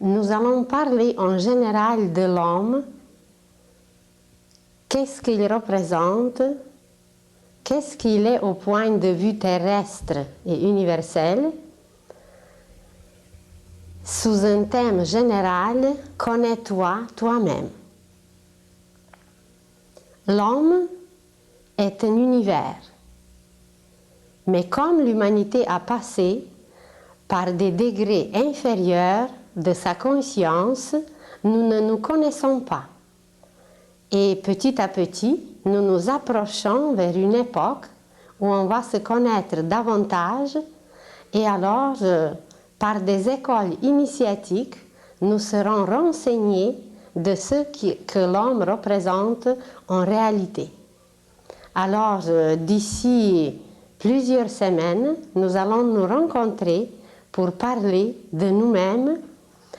nous allons parler en général de l'homme, qu'est-ce qu'il représente, qu'est-ce qu'il est au point de vue terrestre et universel, sous un thème général, connais-toi toi-même. L'homme est un univers, mais comme l'humanité a passé par des degrés inférieurs de sa conscience, nous ne nous connaissons pas. Et petit à petit, nous nous approchons vers une époque où on va se connaître davantage et alors, par des écoles initiatiques, nous serons renseignés de ce que l'homme représente en réalité. Alors, d'ici plusieurs semaines, nous allons nous rencontrer pour parler de nous-mêmes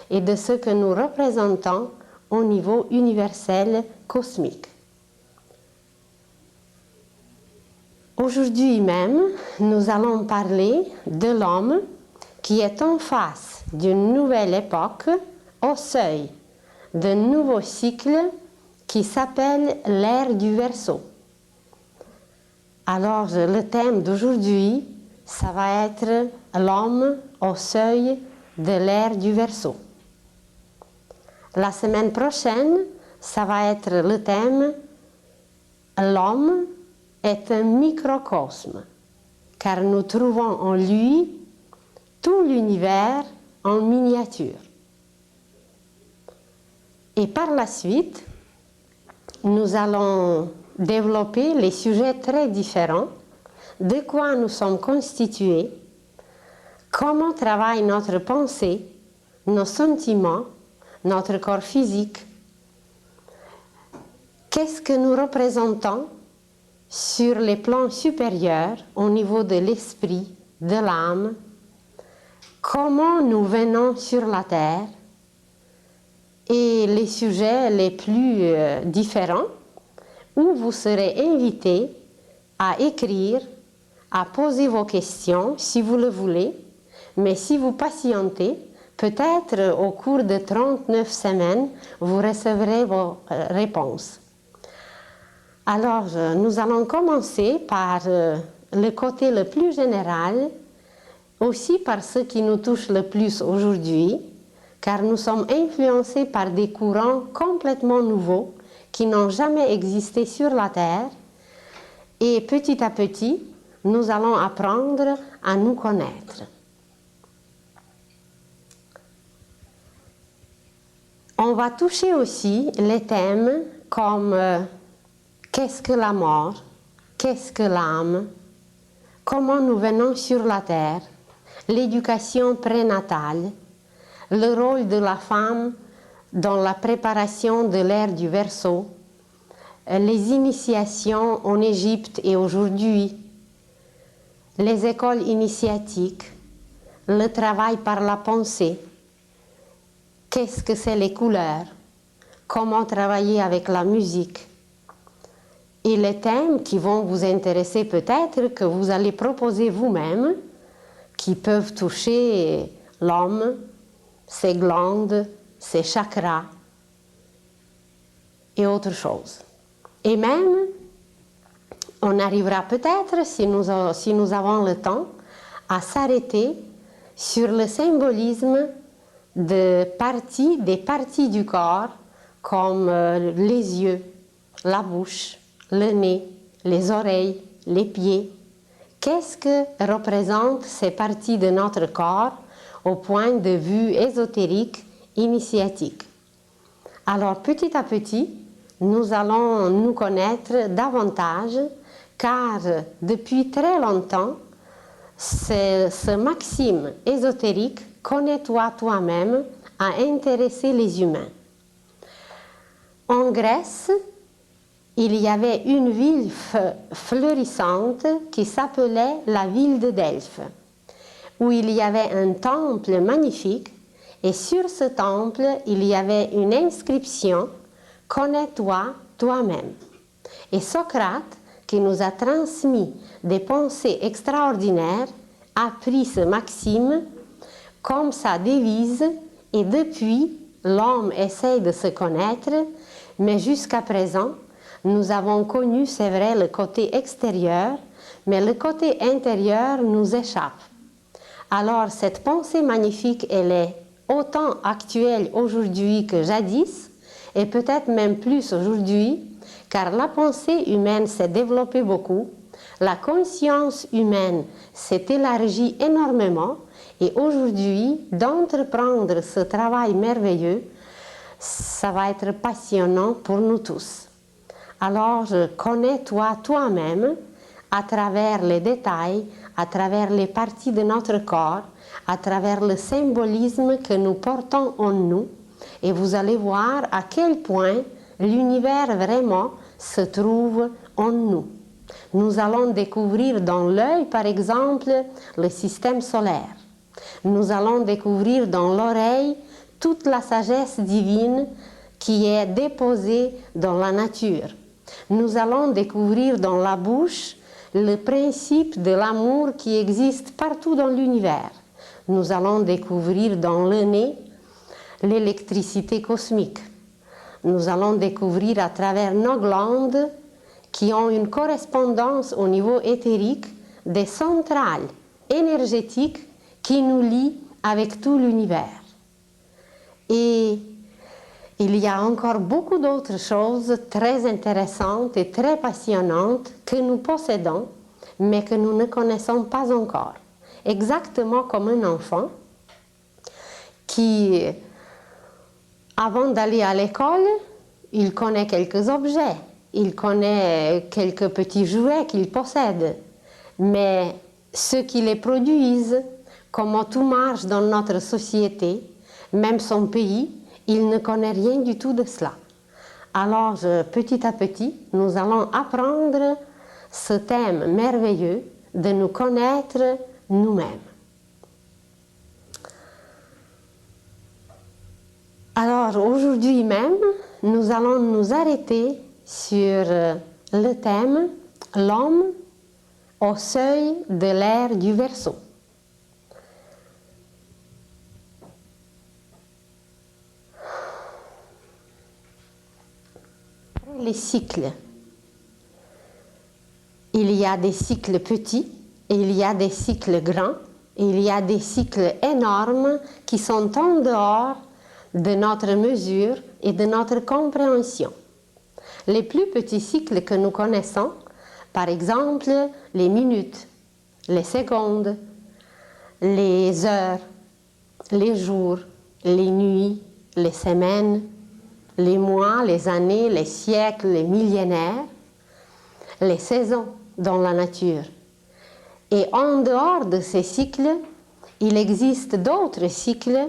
et de ce que nous représentons au niveau universel cosmique. Aujourd'hui même, nous allons parler de l'homme qui est en face d'une nouvelle époque, au seuil d'un nouveau cycle qui s'appelle l'ère du Verseau. Alors, le thème d'aujourd'hui, ça va être l'homme au seuil de l'ère du Verseau. La semaine prochaine, ça va être le thème l'homme est un microcosme, car nous trouvons en lui tout l'univers en miniature. Et par la suite, nous allons développer les sujets très différents, de quoi nous sommes constitués, comment travaille notre pensée, nos sentiments, notre corps physique, qu'est-ce que nous représentons sur les plans supérieurs au niveau de l'esprit, de l'âme, comment nous venons sur la terre et les sujets les plus différents où vous serez invités à écrire, à poser vos questions si vous le voulez, mais si vous patientez, peut-être au cours de 39 semaines, vous recevrez vos réponses. Alors, nous allons commencer par le côté le plus général, aussi par ce qui nous touche le plus aujourd'hui, car nous sommes influencés par des courants complètement nouveaux qui n'ont jamais existé sur la Terre, et petit à petit, nous allons apprendre à nous connaître. On va toucher aussi les thèmes comme qu'est-ce que la mort, qu'est-ce que l'âme, comment nous venons sur la terre, l'éducation prénatale, le rôle de la femme dans la préparation de l'ère du Verseau, les initiations en Égypte et aujourd'hui, les écoles initiatiques, le travail par la pensée, qu'est-ce que c'est les couleurs, comment travailler avec la musique, et les thèmes qui vont vous intéresser peut-être, que vous allez proposer vous-même, qui peuvent toucher l'homme, ses glandes, ses chakras et autre chose. Et même, on arrivera peut-être, si nous avons le temps, à s'arrêter sur le symbolisme des parties du corps, comme les yeux, la bouche, le nez, les oreilles, les pieds. Qu'est-ce que représentent ces parties de notre corps au point de vue ésotérique, initiatique? Alors, petit à petit, nous allons nous connaître davantage, car depuis très longtemps, ce maxime ésotérique, connais-toi toi-même, a intéressé les humains. En Grèce, il y avait une ville fleurissante qui s'appelait la ville de Delphes, où il y avait un temple magnifique, et sur ce temple, il y avait une inscription « Connais-toi toi-même ». Et Socrate, qui nous a transmis des pensées extraordinaires, a pris ce maxime comme sa devise Et depuis, l'homme essaye de se connaître, mais jusqu'à présent, nous avons connu, c'est vrai, le côté extérieur, mais le côté intérieur nous échappe. Alors cette pensée magnifique, elle est autant actuelle aujourd'hui que jadis, et peut-être même plus aujourd'hui, car la pensée humaine s'est développée beaucoup, la conscience humaine s'est élargie énormément, et aujourd'hui, d'entreprendre ce travail merveilleux, ça va être passionnant pour nous tous. Alors, connais-toi toi-même à travers les détails, à travers les parties de notre corps, à travers le symbolisme que nous portons en nous, et vous allez voir à quel point l'univers vraiment se trouve en nous. Nous allons découvrir dans l'œil, par exemple, le système solaire. Nous allons découvrir dans l'oreille toute la sagesse divine qui est déposée dans la nature. Nous allons découvrir dans la bouche le principe de l'amour qui existe partout dans l'univers. Nous allons découvrir dans le nez l'électricité cosmique. Nous allons découvrir à travers nos glandes qui ont une correspondance au niveau éthérique des centrales énergétiques qui nous lient avec tout l'univers. Et il y a encore beaucoup d'autres choses très intéressantes et très passionnantes que nous possédons, mais que nous ne connaissons pas encore. Exactement comme un enfant qui, avant d'aller à l'école, il connaît quelques objets, il connaît quelques petits jouets qu'il possède, mais ceux qui les produisent, comment tout marche dans notre société, même son pays, il ne connaît rien du tout de cela. Alors, petit à petit, nous allons apprendre ce thème merveilleux de nous connaître nous-mêmes. Alors, aujourd'hui même, nous allons nous arrêter sur le thème « L'homme au seuil de l'ère du Verseau ». Les cycles. Il y a des cycles petits, et il y a des cycles grands, et il y a des cycles énormes qui sont en dehors de notre mesure et de notre compréhension. Les plus petits cycles que nous connaissons, par exemple les minutes, les secondes, les heures, les jours, les nuits, les semaines, les mois, les années, les siècles, les millénaires, les saisons dans la nature. Et en dehors de ces cycles, il existe d'autres cycles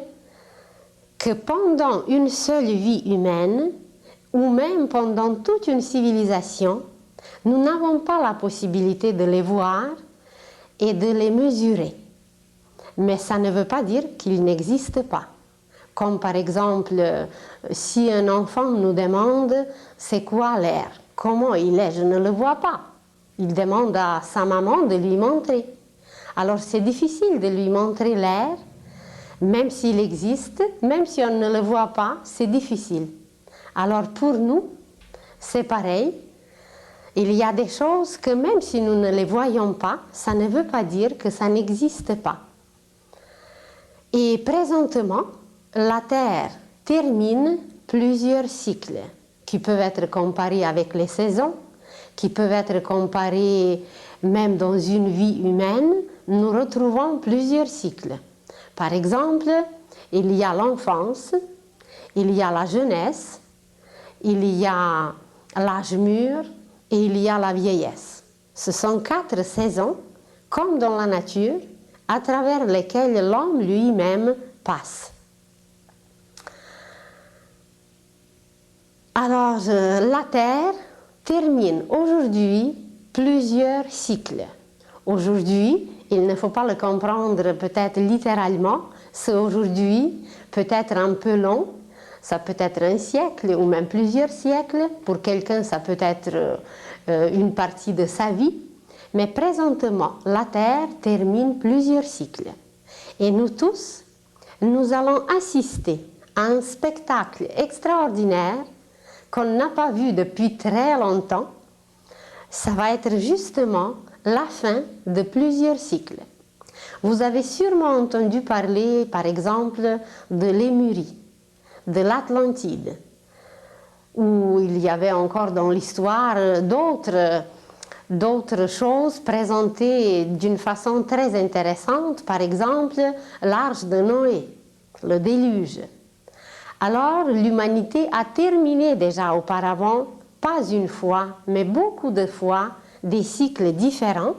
que pendant une seule vie humaine, ou même pendant toute une civilisation, nous n'avons pas la possibilité de les voir et de les mesurer. Mais ça ne veut pas dire qu'ils n'existent pas. Comme par exemple, si un enfant nous demande « c'est quoi l'air ?» Comment il est? Je ne le vois pas. Il demande à sa maman de lui montrer. Alors c'est difficile de lui montrer l'air, même s'il existe, même si on ne le voit pas, c'est difficile. Alors pour nous, c'est pareil. Il y a des choses que même si nous ne les voyons pas, ça ne veut pas dire que ça n'existe pas. Et présentement, la Terre termine plusieurs cycles qui peuvent être comparés avec les saisons, qui peuvent être comparés même dans une vie humaine. Nous retrouvons plusieurs cycles. Par exemple, il y a l'enfance, il y a la jeunesse, il y a l'âge mûr et il y a la vieillesse. Ce sont 4 saisons, comme dans la nature, à travers lesquelles l'homme lui-même passe. Alors, la Terre termine aujourd'hui plusieurs cycles. Aujourd'hui, il ne faut pas le comprendre peut-être littéralement, c'est aujourd'hui peut-être un peu long, ça peut être un siècle ou même plusieurs siècles, pour quelqu'un ça peut être une partie de sa vie, mais présentement la Terre termine plusieurs cycles. Et nous tous, nous allons assister à un spectacle extraordinaire qu'on n'a pas vu depuis très longtemps. Ça va être justement la fin de plusieurs cycles. Vous avez sûrement entendu parler, par exemple, de Lémurie, de l'Atlantide, où il y avait encore dans l'histoire d'autres choses présentées d'une façon très intéressante, par exemple l'arche de Noé, le déluge. Alors l'humanité a terminé déjà auparavant, pas une fois, mais beaucoup de fois, des cycles différents,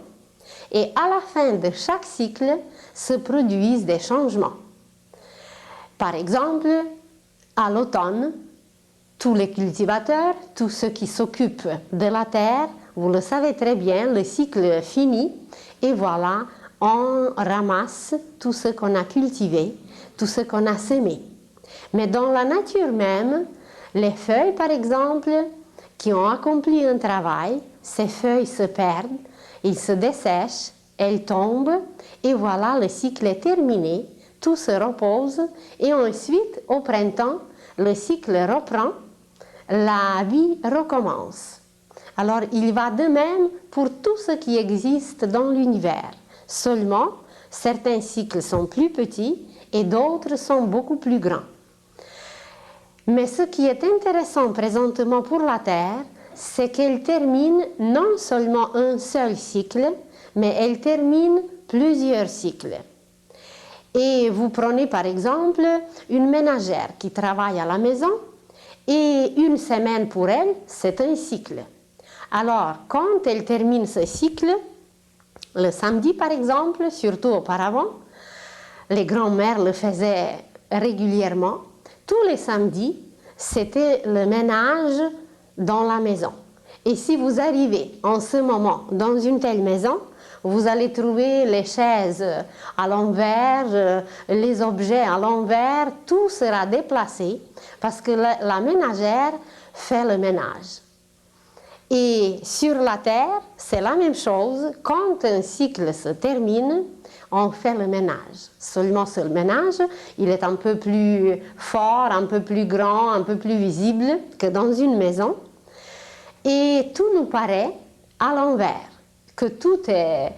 et à la fin de chaque cycle se produisent des changements. Par exemple, à l'automne, tous les cultivateurs, tous ceux qui s'occupent de la terre, vous le savez très bien, le cycle finit et voilà, on ramasse tout ce qu'on a cultivé, tout ce qu'on a semé. Mais dans la nature même, les feuilles par exemple, qui ont accompli un travail, ces feuilles se perdent, ils se dessèchent, elles tombent et voilà, le cycle est terminé, tout se repose et ensuite au printemps, le cycle reprend, la vie recommence. Alors il va de même pour tout ce qui existe dans l'univers. Seulement, certains cycles sont plus petits et d'autres sont beaucoup plus grands. Mais ce qui est intéressant présentement pour la Terre, c'est qu'elle termine non seulement un seul cycle, mais elle termine plusieurs cycles. Et vous prenez par exemple une ménagère qui travaille à la maison, et une semaine pour elle, c'est un cycle. Alors, quand elle termine ce cycle, le samedi par exemple, surtout auparavant, les grands-mères le faisaient régulièrement, tous les samedis, c'était le ménage dans la maison. Et si vous arrivez en ce moment dans une telle maison, vous allez trouver les chaises à l'envers, les objets à l'envers, tout sera déplacé parce que la ménagère fait le ménage. Et sur la Terre, c'est la même chose. Quand un cycle se termine, on fait le ménage. Seulement ce ménage, il est un peu plus fort, un peu plus grand, un peu plus visible que dans une maison. Et tout nous paraît à l'envers, que tout est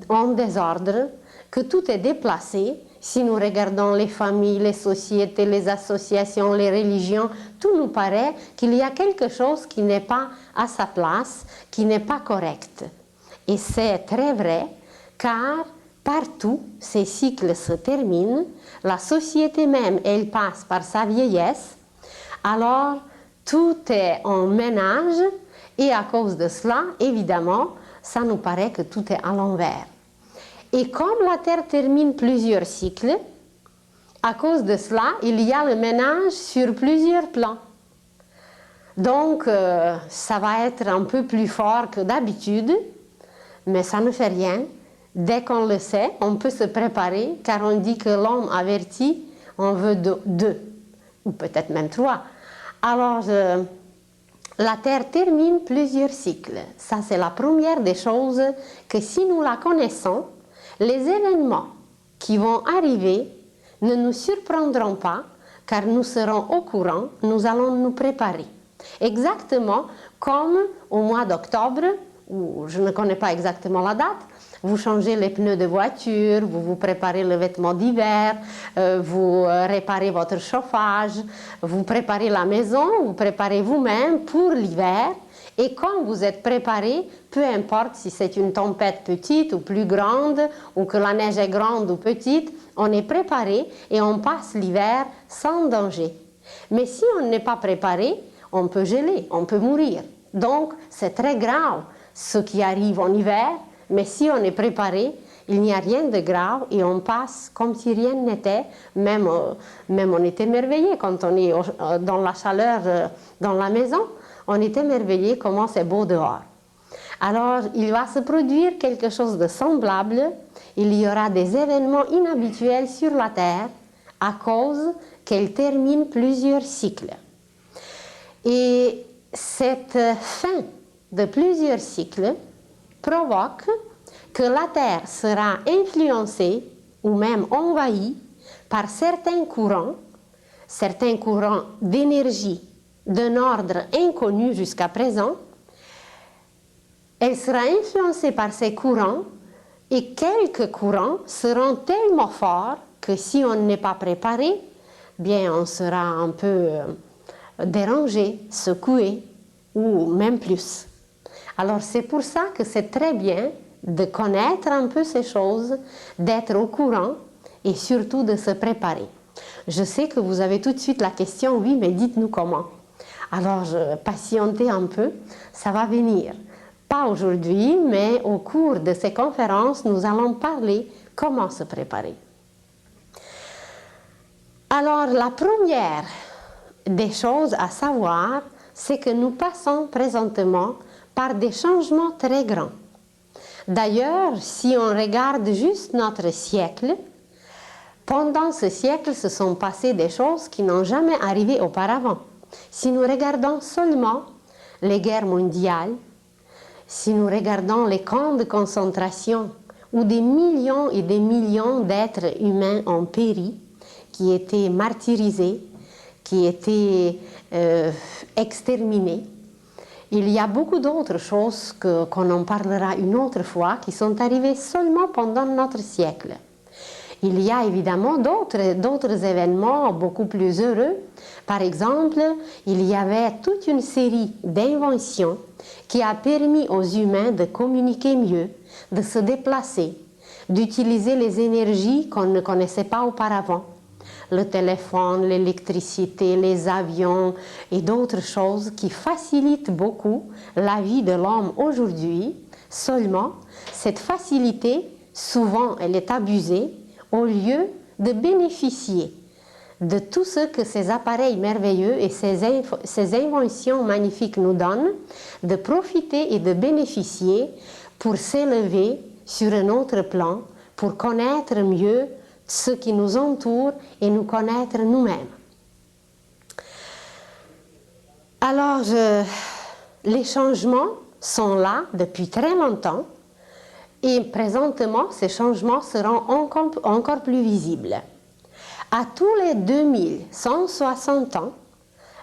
en désordre, que tout est déplacé. Si nous regardons les familles, les sociétés, les associations, les religions, tout nous paraît qu'il y a quelque chose qui n'est pas à sa place, qui n'est pas correct. Et c'est très vrai, car partout, ces cycles se terminent, la société même, elle passe par sa vieillesse, alors tout est en ménage, et à cause de cela, évidemment, ça nous paraît que tout est à l'envers. Et comme la Terre termine plusieurs cycles, à cause de cela, il y a le ménage sur plusieurs plans. Donc, ça va être un peu plus fort que d'habitude, mais ça ne fait rien. Dès qu'on le sait, on peut se préparer, car on dit que l'homme averti, on veut deux, ou peut-être même 3. Alors, la Terre termine plusieurs cycles. Ça, c'est la première des choses que si nous la connaissons, les événements qui vont arriver ne nous surprendront pas, car nous serons au courant, nous allons nous préparer. Exactement comme au mois d'octobre, où je ne connais pas exactement la date, vous changez les pneus de voiture, vous vous préparez le vêtement d'hiver, vous réparez votre chauffage, vous préparez la maison, vous préparez vous-même pour l'hiver. Et quand vous êtes préparé, peu importe si c'est une tempête petite ou plus grande, ou que la neige est grande ou petite, on est préparé et on passe l'hiver sans danger. Mais si on n'est pas préparé, on peut geler, on peut mourir. Donc c'est très grave ce qui arrive en hiver, mais si on est préparé, il n'y a rien de grave et on passe comme si rien n'était, même on est émerveillé quand on est dans la chaleur dans la maison. On est émerveillé comment c'est beau dehors. Alors, il va se produire quelque chose de semblable. Il y aura des événements inhabituels sur la Terre à cause qu'elle termine plusieurs cycles. Et cette fin de plusieurs cycles provoque que la Terre sera influencée ou même envahie par certains courants d'énergie d'un ordre inconnu jusqu'à présent. Elle sera influencée par ces courants et quelques courants seront tellement forts que si on n'est pas préparé, bien on sera un peu dérangé, secoué ou même plus. Alors c'est pour ça que c'est très bien de connaître un peu ces choses, d'être au courant et surtout de se préparer. Je sais que vous avez tout de suite la question, oui, mais dites-nous comment. Alors, patientez un peu, ça va venir. Pas aujourd'hui, mais au cours de ces conférences, nous allons parler comment se préparer. Alors, la première des choses à savoir, c'est que nous passons présentement par des changements très grands. D'ailleurs, si on regarde juste notre siècle, pendant ce siècle se sont passées des choses qui n'ont jamais arrivé auparavant. Si nous regardons seulement les guerres mondiales, si nous regardons les camps de concentration où des millions et des millions d'êtres humains ont péri, qui étaient martyrisés, qui étaient exterminés, il y a beaucoup d'autres choses qu'on en parlera une autre fois qui sont arrivées seulement pendant notre siècle. Il y a évidemment d'autres événements beaucoup plus heureux. Par exemple, il y avait toute une série d'inventions qui a permis aux humains de communiquer mieux, de se déplacer, d'utiliser les énergies qu'on ne connaissait pas auparavant. Le téléphone, l'électricité, les avions et d'autres choses qui facilitent beaucoup la vie de l'homme aujourd'hui. Seulement, cette facilité, souvent, elle est abusée au lieu de bénéficier de tout ce que ces appareils merveilleux et ces inventions magnifiques nous donnent, de profiter et de bénéficier pour s'élever sur un autre plan, pour connaître mieux ce qui nous entoure et nous connaître nous-mêmes. Alors, les changements sont là depuis très longtemps et présentement, ces changements seront encore plus visibles. À tous les 2160 ans,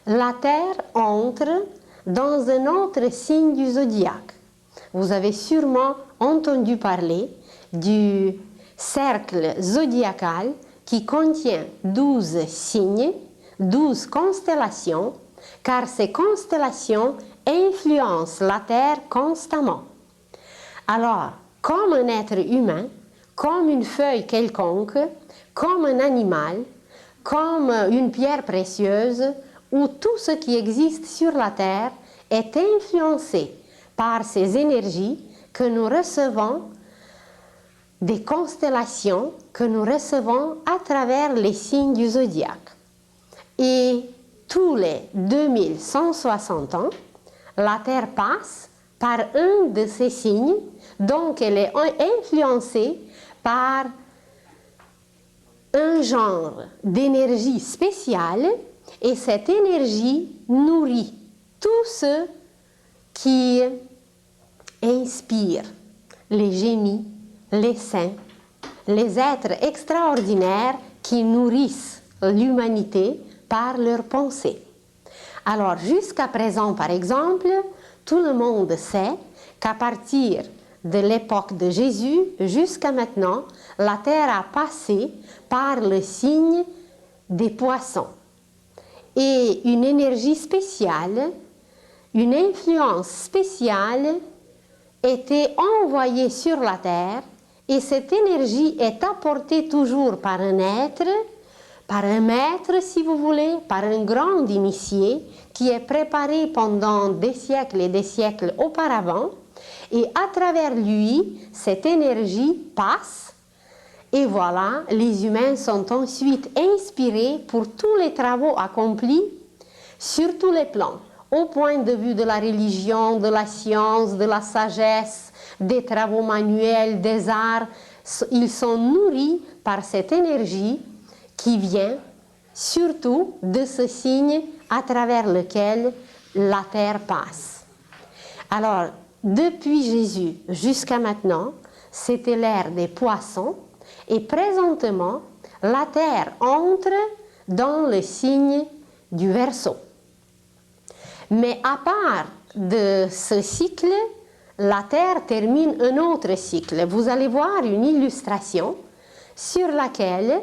la Terre entre dans un autre signe du zodiaque. Vous avez sûrement entendu parler du cercle zodiacal qui contient 12 signes, 12 constellations, car ces constellations influencent la Terre constamment. Alors, comme un être humain, comme une feuille quelconque, comme un animal, comme une pierre précieuse, ou tout ce qui existe sur la Terre est influencé par ces énergies que nous recevons des constellations que nous recevons à travers les signes du zodiaque. Et tous les 2160 ans, la Terre passe par un de ces signes, donc elle est influencée par un genre d'énergie spéciale et cette énergie nourrit tout ce qui inspire les génies, les saints, les êtres extraordinaires qui nourrissent l'humanité par leurs pensées. Alors jusqu'à présent, par exemple, tout le monde sait qu'à partir de l'époque de Jésus jusqu'à maintenant, la Terre a passé par le signe des poissons. Et une énergie spéciale, une influence spéciale était envoyée sur la Terre et cette énergie est apportée toujours par un être, par un maître si vous voulez, par un grand initié qui est préparé pendant des siècles et des siècles auparavant. Et à travers lui, cette énergie passe et voilà, les humains sont ensuite inspirés pour tous les travaux accomplis sur tous les plans, au point de vue de la religion, de la science, de la sagesse, des travaux manuels, des arts. Ils sont nourris par cette énergie qui vient surtout de ce signe à travers lequel la Terre passe. Alors, depuis Jésus jusqu'à maintenant, c'était l'ère des poissons et présentement, la Terre entre dans le signe du Verseau. Mais à part de ce cycle, la Terre termine un autre cycle. Vous allez voir une illustration sur laquelle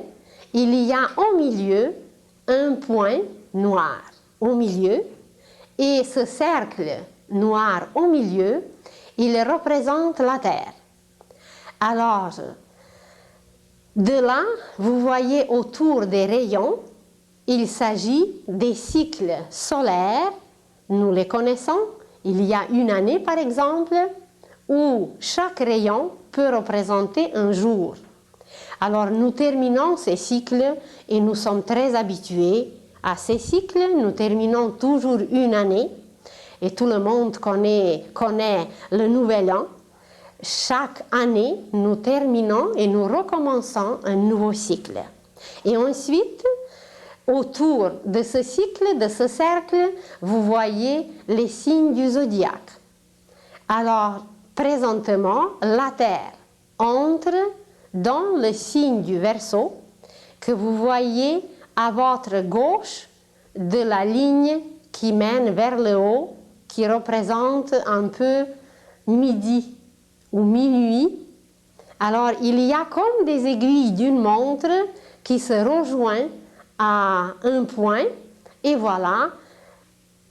il y a au milieu un point noir au milieu, et ce cercle noir au milieu, il représente la Terre. Alors, de là, vous voyez autour des rayons, il s'agit des cycles solaires, nous les connaissons. Il y a une année, par exemple, où chaque rayon peut représenter un jour. Alors, nous terminons ces cycles et nous sommes très habitués à ces cycles. Nous terminons toujours une année et tout le monde connaît le nouvel an. Chaque année, nous terminons et nous recommençons un nouveau cycle. Et ensuite, autour de ce cycle, de ce cercle, vous voyez les signes du zodiaque. Alors, présentement, la Terre entre dans le signe du Verseau que vous voyez à votre gauche de la ligne qui mène vers le haut, qui représente un peu midi ou minuit. Alors, il y a comme des aiguilles d'une montre qui se rejoignent à un point, et voilà,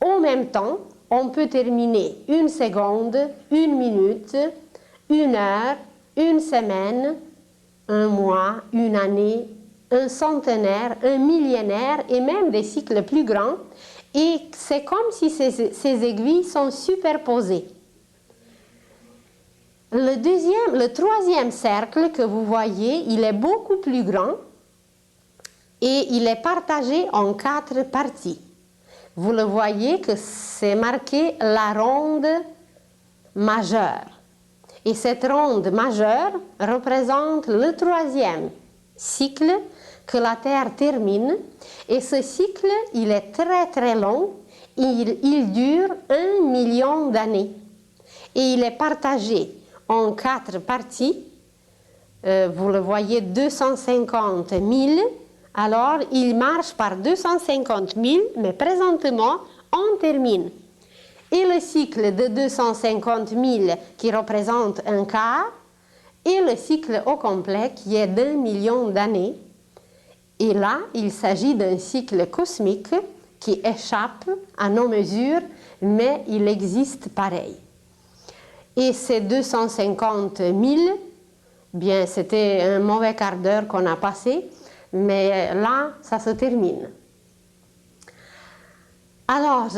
en même temps, on peut terminer une seconde, une minute, une heure, une semaine, un mois, une année, un centenaire, un millénaire et même des cycles plus grands. Et c'est comme si ces aiguilles sont superposées. Le troisième cercle que vous voyez, il est beaucoup plus grand et il est partagé en 4 parties. Vous le voyez que c'est marqué la ronde majeure. Et cette ronde majeure représente le 3e cycle que la Terre termine. Et ce cycle, il est très très long. Il dure 1 million d'années. Et il est partagé en 4 parties. Vous le voyez, 250 000. Alors, il marche par 250 000, mais présentement, on termine. Et le cycle de 250 000 qui représente un quart, et le cycle au complet qui est d'1 million d'années. Et là, il s'agit d'un cycle cosmique qui échappe à nos mesures, mais il existe pareil. Et ces 250 000, bien, c'était un mauvais quart d'heure qu'on a passé, mais là, ça se termine. Alors,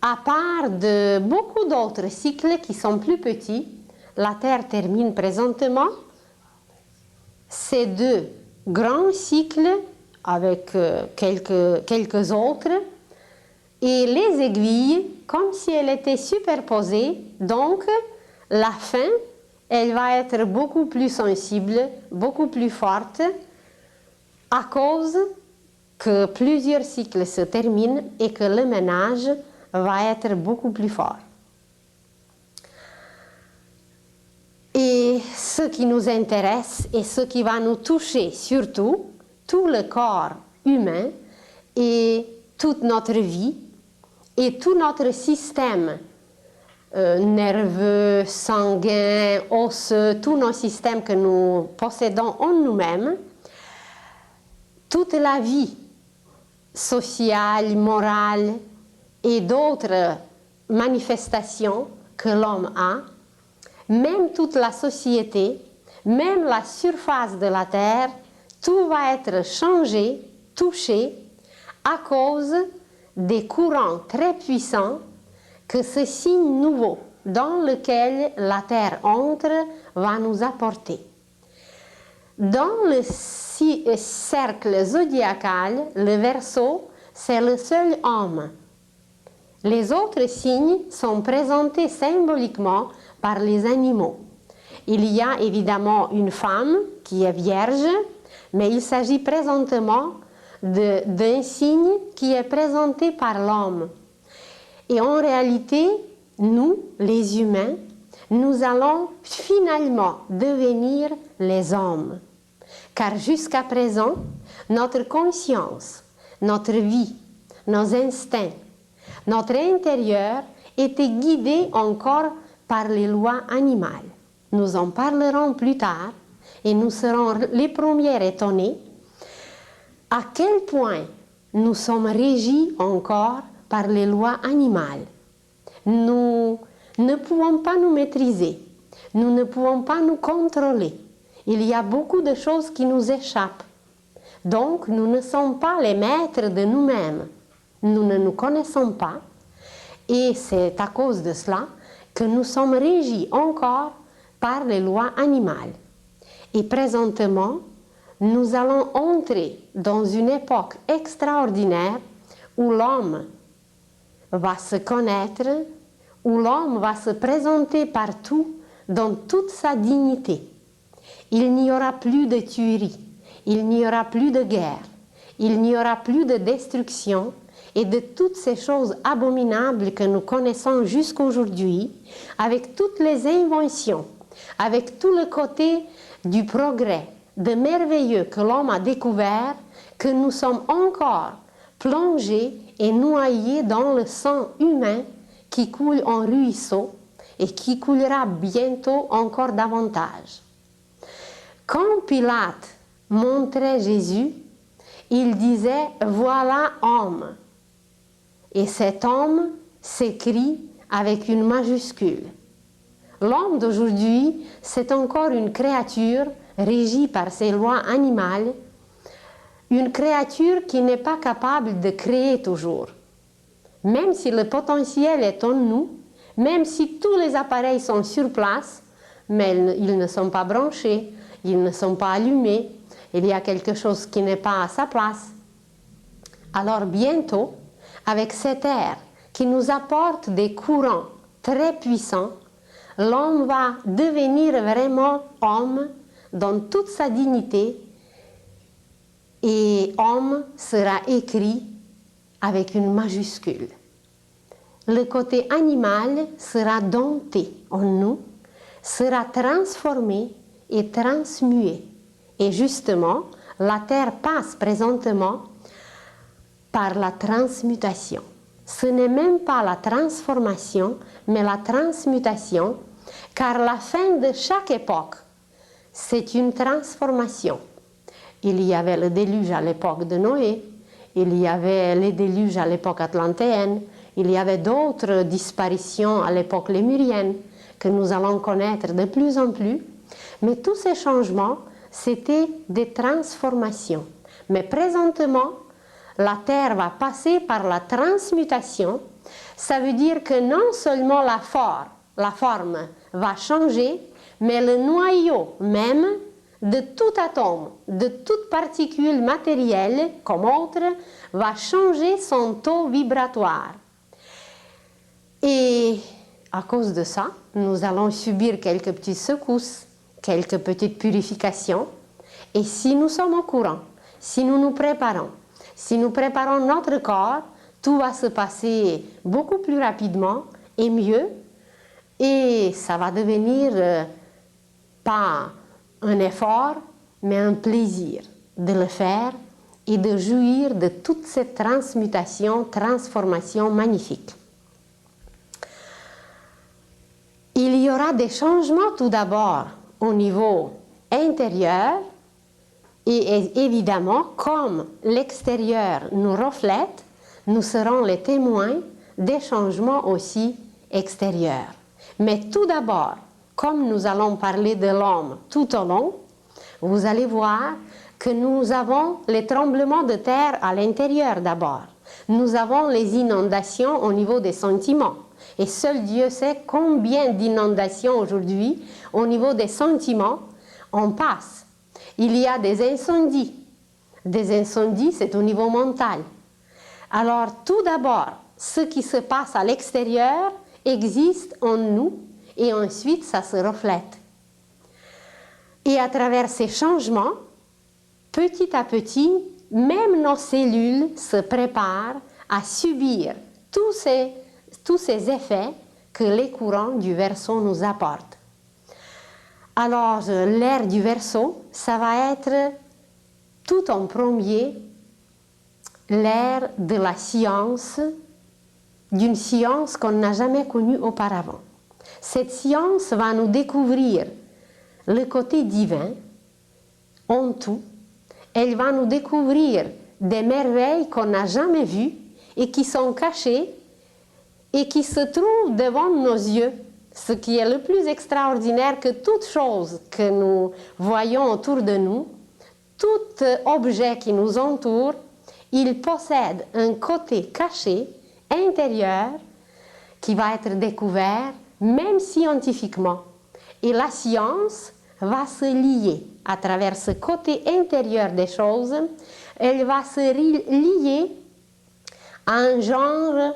à part de beaucoup d'autres cycles qui sont plus petits, la Terre termine présentement ces 2 grands cycles avec quelques autres, et les aiguilles, comme si elles étaient superposées, donc la fin, elle va être beaucoup plus sensible, beaucoup plus forte, à cause que plusieurs cycles se terminent et que le ménage va être beaucoup plus fort. Et ce qui nous intéresse et ce qui va nous toucher surtout, tout le corps humain et toute notre vie et tout notre système nerveux, sanguin, osseux, tous nos systèmes que nous possédons en nous-mêmes, toute la vie sociale, morale et d'autres manifestations que l'homme a, même toute la société, même la surface de la Terre, tout va être changé, touché, à cause des courants très puissants que ce signe nouveau dans lequel la Terre entre va nous apporter. Dans le cercle zodiacal, le Verseau, c'est le seul homme. Les autres signes sont présentés symboliquement par les animaux. Il y a évidemment une femme qui est vierge, mais il s'agit présentement d'un signe qui est présenté par l'homme. Et en réalité, nous, les humains, nous allons finalement devenir les hommes. Car jusqu'à présent, notre conscience, notre vie, nos instincts, notre intérieur étaient guidés encore par les lois animales. Nous en parlerons plus tard et nous serons les premiers étonnés à quel point nous sommes régis encore par les lois animales. Nous ne pouvons pas nous maîtriser, nous ne pouvons pas nous contrôler. Il y a beaucoup de choses qui nous échappent. Donc, nous ne sommes pas les maîtres de nous-mêmes. Nous ne nous connaissons pas et c'est à cause de cela que nous sommes régis encore par les lois animales. Et présentement, nous allons entrer dans une époque extraordinaire où l'homme va se connaître, où l'homme va se présenter partout dans toute sa dignité. Il n'y aura plus de tuerie, il n'y aura plus de guerre, il n'y aura plus de destruction et de toutes ces choses abominables que nous connaissons jusqu'aujourd'hui, avec toutes les inventions, avec tout le côté du progrès, de merveilleux que l'homme a découvert, que nous sommes encore plongés et noyés dans le sang humain qui coule en ruisseau et qui coulera bientôt encore davantage. Quand Pilate montrait Jésus, il disait « Voilà homme ». Et cet homme s'écrit avec une majuscule. L'homme d'aujourd'hui, c'est encore une créature régie par ses lois animales, une créature qui n'est pas capable de créer toujours. Même si le potentiel est en nous, même si tous les appareils sont sur place, mais ils ne sont pas branchés, ils ne sont pas allumés, il y a quelque chose qui n'est pas à sa place. Alors bientôt, avec cet air qui nous apporte des courants très puissants, l'homme va devenir vraiment homme dans toute sa dignité et homme sera écrit avec une majuscule. Le côté animal sera dompté en nous, sera transformé et transmué. Et justement, la terre passe présentement par la transmutation. Ce n'est même pas la transformation, mais la transmutation, car la fin de chaque époque, c'est une transformation. Il y avait le déluge à l'époque de Noé, il y avait les déluges à l'époque atlantéenne, il y avait d'autres disparitions à l'époque lémurienne que nous allons connaître de plus en plus. Mais tous ces changements, c'était des transformations. Mais présentement, la Terre va passer par la transmutation. Ça veut dire que non seulement la forme va changer, mais le noyau même de tout atome, de toute particule matérielle comme autre, va changer son taux vibratoire. Et à cause de ça, nous allons subir quelques petites secousses, quelques petites purifications. Et si nous sommes au courant, si nous nous préparons notre corps, tout va se passer beaucoup plus rapidement et mieux. Et ça va devenir pas un effort, mais un plaisir de le faire et de jouir de toute cette transmutation, transformation magnifique. Il y aura des changements tout d'abord au niveau intérieur et évidemment, comme l'extérieur nous reflète, nous serons les témoins des changements aussi extérieurs. Mais tout d'abord, comme nous allons parler de l'homme tout au long, vous allez voir que nous avons les tremblements de terre à l'intérieur d'abord. Nous avons les inondations au niveau des sentiments. Et seul Dieu sait combien d'inondations aujourd'hui, au niveau des sentiments, on passe. Il y a des incendies. Des incendies, c'est au niveau mental. Alors, tout d'abord, ce qui se passe à l'extérieur existe en nous et ensuite ça se reflète. Et à travers ces changements, petit à petit, même nos cellules se préparent à subir tous ces effets que les courants du Verseau nous apportent. Alors, l'ère du Verseau, ça va être tout en premier l'ère de la science, d'une science qu'on n'a jamais connue auparavant. Cette science va nous découvrir le côté divin en tout. Elle va nous découvrir des merveilles qu'on n'a jamais vues et qui sont cachées et qui se trouvent devant nos yeux. Ce qui est le plus extraordinaire, que toute chose que nous voyons autour de nous, tout objet qui nous entoure, il possède un côté caché, intérieur, qui va être découvert, même scientifiquement. Et la science va se lier à travers ce côté intérieur des choses, elle va se lier à un genre,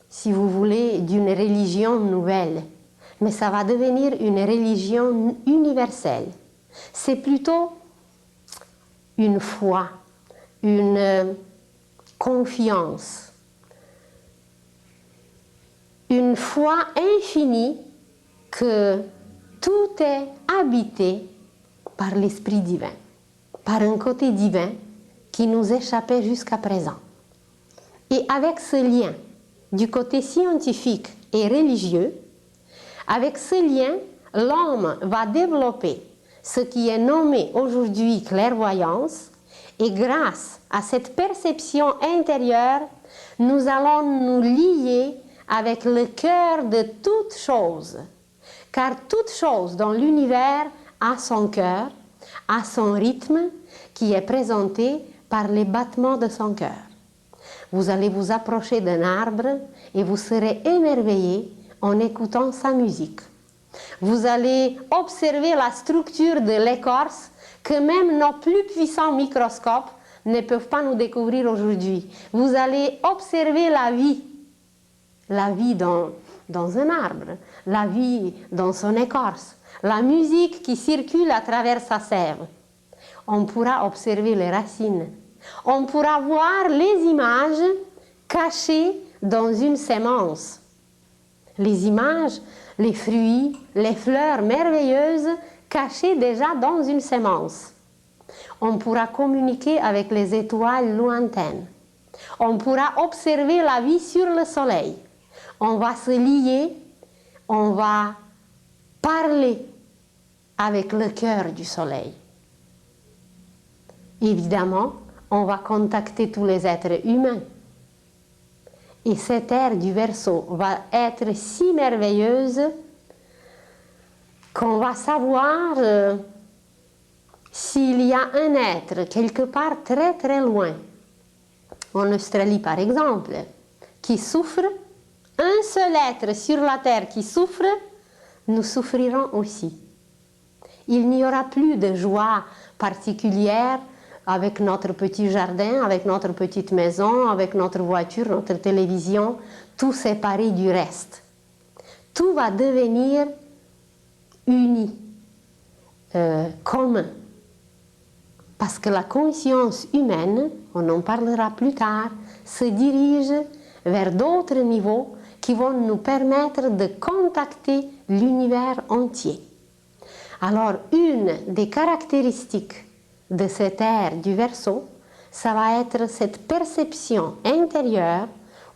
si vous voulez, d'une religion nouvelle. Mais ça va devenir une religion universelle. C'est plutôt une foi, une confiance, une foi infinie que tout est habité par l'Esprit divin, par un côté divin qui nous échappait jusqu'à présent. Et avec ce lien du côté scientifique et religieux, avec ce lien, l'homme va développer ce qui est nommé aujourd'hui clairvoyance, et grâce à cette perception intérieure, nous allons nous lier avec le cœur de toute chose. Car toute chose dans l'univers a son cœur, a son rythme, qui est présenté par les battements de son cœur. Vous allez vous approcher d'un arbre et vous serez émerveillé en écoutant sa musique. Vous allez observer la structure de l'écorce que même nos plus puissants microscopes ne peuvent pas nous découvrir aujourd'hui. Vous allez observer la vie dans un arbre, la vie dans son écorce, la musique qui circule à travers sa sève. On pourra observer les racines. On pourra voir les images cachées dans une sémence. Les images, les fruits, les fleurs merveilleuses cachées déjà dans une sémence. On pourra communiquer avec les étoiles lointaines. On pourra observer la vie sur le soleil. On va se lier, on va parler avec le cœur du soleil. Évidemment, on va contacter tous les êtres humains. Et cette ère du Verseau va être si merveilleuse qu'on va savoir s'il y a un être quelque part très très loin, en Australie par exemple, qui souffre, un seul être sur la terre qui souffre, nous souffrirons aussi. Il n'y aura plus de joie particulière avec notre petit jardin, avec notre petite maison, avec notre voiture, notre télévision, tout séparé du reste. Tout va devenir uni, commun. Parce que la conscience humaine, on en parlera plus tard, se dirige vers d'autres niveaux qui vont nous permettre de contacter l'univers entier. Alors, une des caractéristiques de cette ère du Verseau, ça va être cette perception intérieure,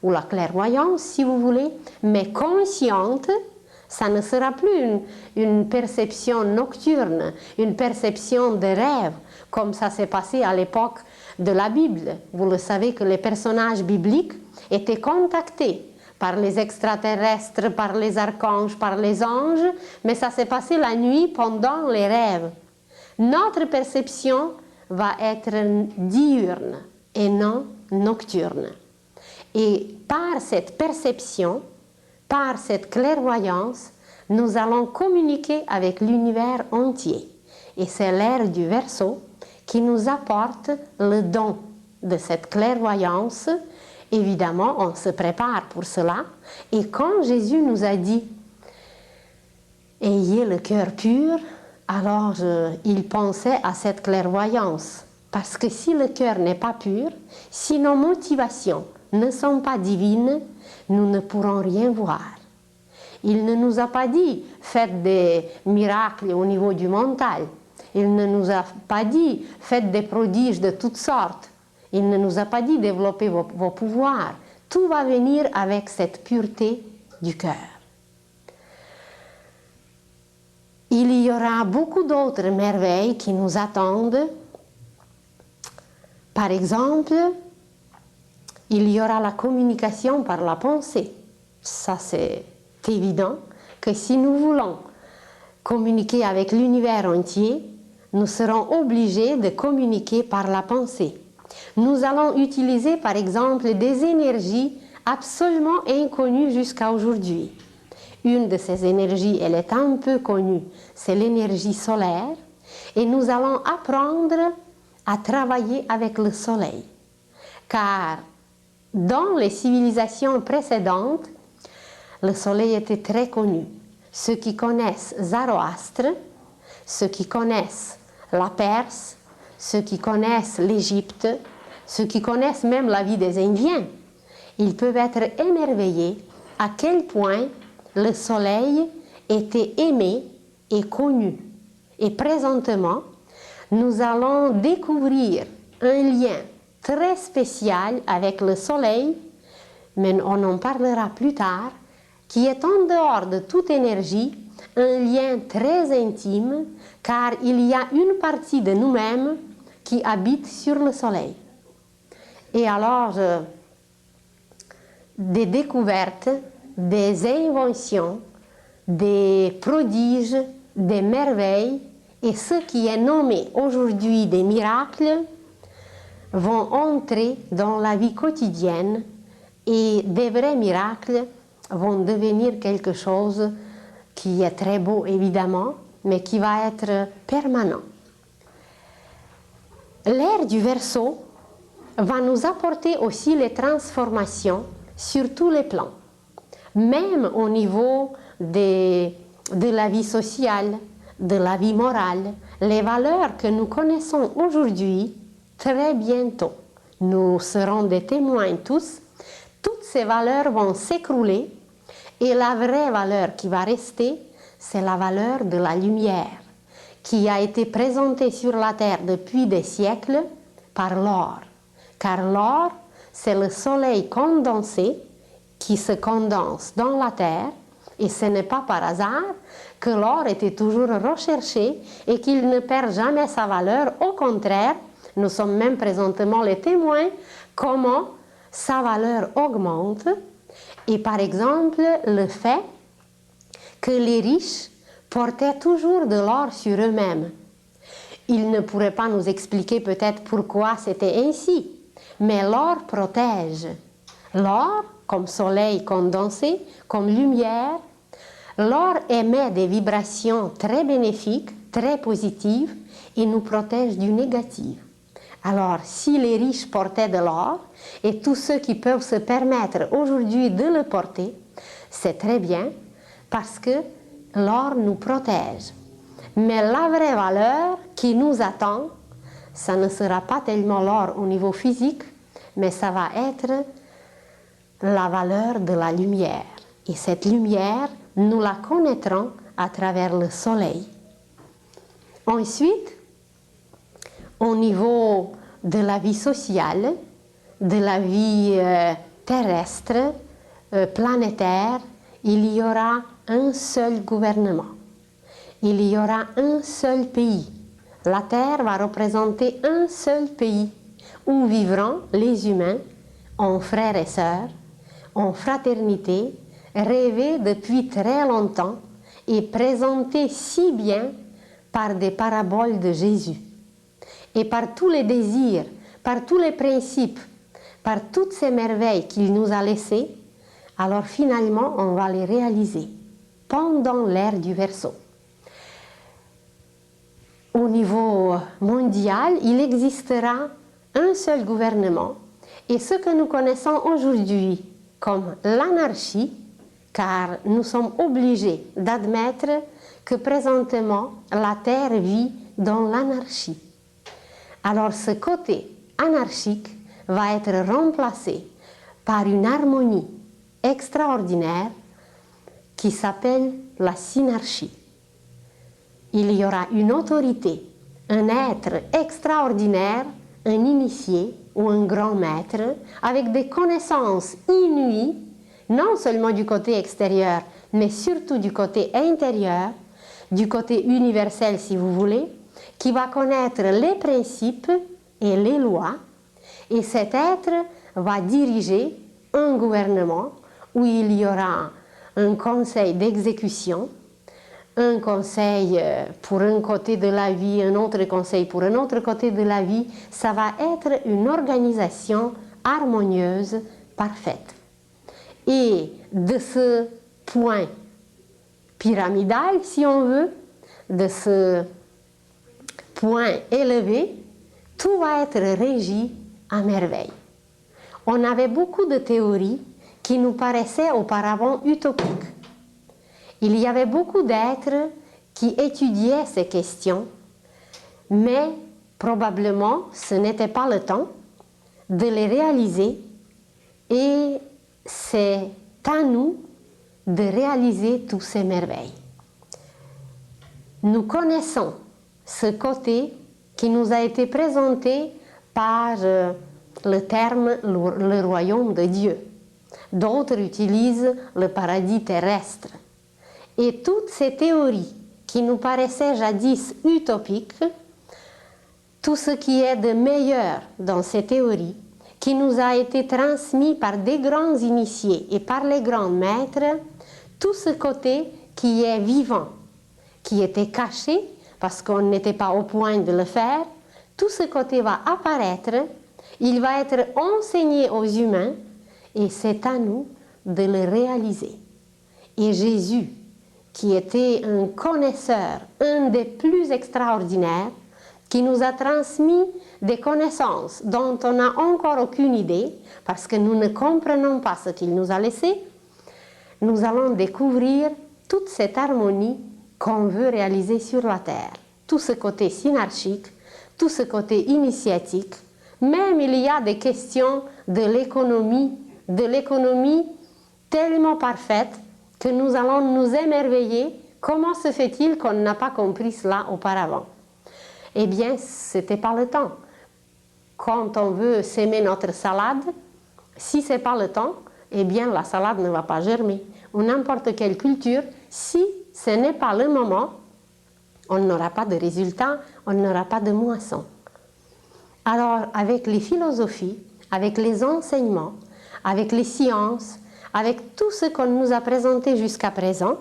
ou la clairvoyance si vous voulez, mais consciente. Ça ne sera plus une perception nocturne, une perception de rêve, comme ça s'est passé à l'époque de la Bible. Vous le savez que les personnages bibliques étaient contactés par les extraterrestres, par les archanges, par les anges, mais ça s'est passé la nuit pendant les rêves. Notre perception va être diurne et non nocturne. Et par cette perception, par cette clairvoyance, nous allons communiquer avec l'univers entier. Et c'est l'ère du Verseau qui nous apporte le don de cette clairvoyance. Évidemment, on se prépare pour cela. Et quand Jésus nous a dit « Ayez le cœur pur », alors il pensait à cette clairvoyance. Parce que si le cœur n'est pas pur, si nos motivations ne sont pas divines, nous ne pourrons rien voir. Il ne nous a pas dit faites des miracles au niveau du mental. Il ne nous a pas dit faites des prodiges de toutes sortes. Il ne nous a pas dit développez vos pouvoirs. Tout va venir avec cette pureté du cœur. Il y aura beaucoup d'autres merveilles qui nous attendent. Par exemple, il y aura la communication par la pensée. Ça, c'est évident que si nous voulons communiquer avec l'univers entier, nous serons obligés de communiquer par la pensée. Nous allons utiliser, par exemple, des énergies absolument inconnues jusqu'à aujourd'hui. Une de ces énergies, elle est un peu connue, c'est l'énergie solaire, et nous allons apprendre à travailler avec le soleil. Car dans les civilisations précédentes, le soleil était très connu. Ceux qui connaissent Zoroastre, ceux qui connaissent la Perse, ceux qui connaissent l'Égypte, ceux qui connaissent même la vie des Indiens, ils peuvent être émerveillés à quel point le soleil était aimé et connu. Et présentement, nous allons découvrir un lien très spécial avec le soleil, mais on en parlera plus tard, qui est en dehors de toute énergie, un lien très intime, car il y a une partie de nous-mêmes qui habite sur le soleil. Et alors, des découvertes, des inventions, des prodiges, des merveilles, et ce qui est nommé aujourd'hui des miracles, vont entrer dans la vie quotidienne, et des vrais miracles vont devenir quelque chose qui est très beau évidemment, mais qui va être permanent. L'ère du Verseau va nous apporter aussi les transformations sur tous les plans, même au niveau de la vie sociale, de la vie morale, les valeurs que nous connaissons aujourd'hui, très bientôt. Nous serons des témoins tous. Toutes ces valeurs vont s'écrouler et la vraie valeur qui va rester, c'est la valeur de la lumière qui a été présentée sur la terre depuis des siècles par l'or. Car l'or, c'est le soleil condensé qui se condense dans la terre, et ce n'est pas par hasard que l'or était toujours recherché et qu'il ne perd jamais sa valeur. Au contraire, nous sommes même présentement les témoins comment sa valeur augmente. Et par exemple, le fait que les riches portaient toujours de l'or sur eux-mêmes. Ils ne pourraient pas nous expliquer peut-être pourquoi c'était ainsi, mais l'or protège. L'or, comme soleil condensé, comme lumière, l'or émet des vibrations très bénéfiques, très positives, et nous protège du négatif. Alors, si les riches portaient de l'or, et tous ceux qui peuvent se permettre aujourd'hui de le porter, c'est très bien, parce que l'or nous protège. Mais la vraie valeur qui nous attend, ça ne sera pas tellement l'or au niveau physique, mais ça va être la valeur de la lumière. Et cette lumière, nous la connaîtrons à travers le soleil. Ensuite, au niveau de la vie sociale, de la vie terrestre, planétaire, il y aura un seul gouvernement. Il y aura un seul pays. La Terre va représenter un seul pays où vivront les humains en frères et sœurs, en fraternité, rêvés depuis très longtemps et présentés si bien par des paraboles de Jésus. Et par tous les désirs, par tous les principes, par toutes ces merveilles qu'il nous a laissées, alors finalement on va les réaliser pendant l'ère du Verseau. Au niveau mondial, il existera un seul gouvernement, et ce que nous connaissons aujourd'hui comme l'anarchie, car nous sommes obligés d'admettre que présentement la Terre vit dans l'anarchie. Alors ce côté anarchique va être remplacé par une harmonie extraordinaire qui s'appelle la synarchie. Il y aura une autorité, un être extraordinaire, un initié ou un grand maître, avec des connaissances inouïes, non seulement du côté extérieur, mais surtout du côté intérieur, du côté universel si vous voulez, qui va connaître les principes et les lois, et cet être va diriger un gouvernement où il y aura un conseil d'exécution, un conseil pour un côté de la vie, un autre conseil pour un autre côté de la vie. Ça va être une organisation harmonieuse, parfaite. Et de ce point pyramidal, si on veut, de ce point élevé, tout va être régi à merveille. On avait beaucoup de théories qui nous paraissaient auparavant utopiques. Il y avait beaucoup d'êtres qui étudiaient ces questions, mais probablement ce n'était pas le temps de les réaliser, et c'est à nous de réaliser toutes ces merveilles. Nous connaissons ce côté qui nous a été présenté par le terme le royaume de Dieu. D'autres utilisent le paradis terrestre. Et toutes ces théories qui nous paraissaient jadis utopiques, tout ce qui est de meilleur dans ces théories, qui nous a été transmis par des grands initiés et par les grands maîtres, tout ce côté qui est vivant, qui était caché parce qu'on n'était pas au point de le faire, tout ce côté va apparaître, il va être enseigné aux humains et c'est à nous de le réaliser. Et Jésus, qui était un connaisseur, un des plus extraordinaires, qui nous a transmis des connaissances dont on n'a encore aucune idée, parce que nous ne comprenons pas ce qu'il nous a laissé, nous allons découvrir toute cette harmonie qu'on veut réaliser sur la terre. Tout ce côté synarchique, tout ce côté initiatique, même il y a des questions de l'économie tellement parfaite que nous allons nous émerveiller. Comment se fait-il qu'on n'a pas compris cela auparavant? Eh bien, ce n'était pas le temps. Quand on veut s'aimer notre salade, si ce n'est pas le temps, eh bien la salade ne va pas germer. Ou n'importe quelle culture, si ce n'est pas le moment, on n'aura pas de résultat, on n'aura pas de moisson. Alors, avec les philosophies, avec les enseignements, avec les sciences, avec tout ce qu'on nous a présenté jusqu'à présent,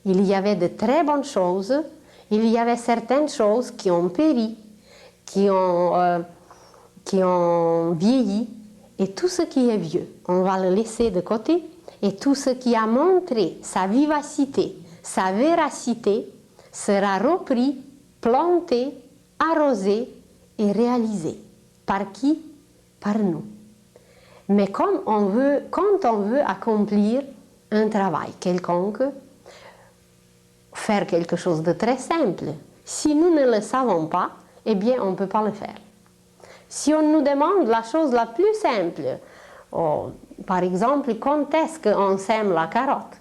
il y avait de très bonnes choses, il y avait certaines choses qui ont péri, qui ont vieilli, et tout ce qui est vieux, on va le laisser de côté, et tout ce qui a montré sa vivacité, sa véracité, sera repris, planté, arrosé et réalisé. Par qui? Par nous. Mais quand on veut accomplir un travail quelconque, faire quelque chose de très simple, si nous ne le savons pas, eh bien on ne peut pas le faire. Si on nous demande la chose la plus simple, par exemple, quand est-ce qu'on sème la carotte?